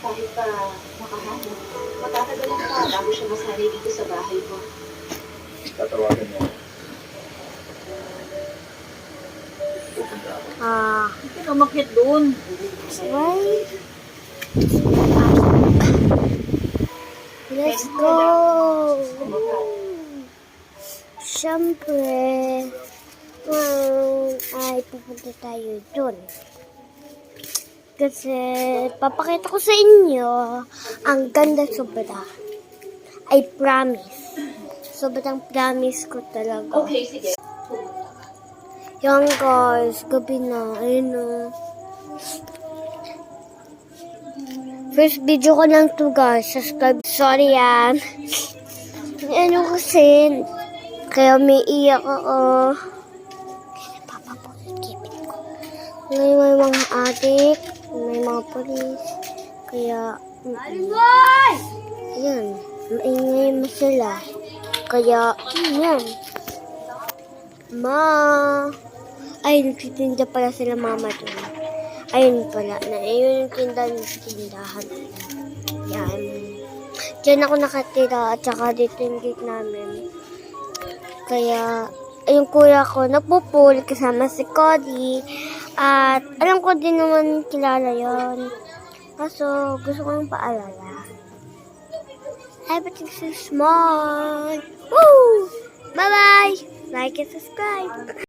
kahit pa makahanap, matatagalan pa bago siya masanay dito sa bahay mo. Tatawagan mo. Pupunta ako. Hindi ka umakyat doon. Why? Let's go! Siyempre, ay pupunta tayo dun. Kasi, papakita ko sa inyo, ang ganda sobra. I promise. Sobrang promise ko talaga. Okay, sige. Yan guys, gabi na. Ayun o. First video ko lang to guys. Subscribe. Sorry yan. Ano kasi, kaya may iyak ako. Kasi papapagkipit ko. May mga adik, may mga polis. Kaya, ayan, maingay mo sila. Kaya, ayan. Ay, nagtitinda pala sila mama doon. Ayun pala, ayun yung tindahan. Yan. Diyan ako nakatira at saka dito yung gate namin. Kaya, yung kuya ko nagpupul kasama si Cody. At alam ko din naman kilala yon. Kaso, gusto ko yung paalala. Everything's so small. Woo! Bye-bye! Like and subscribe.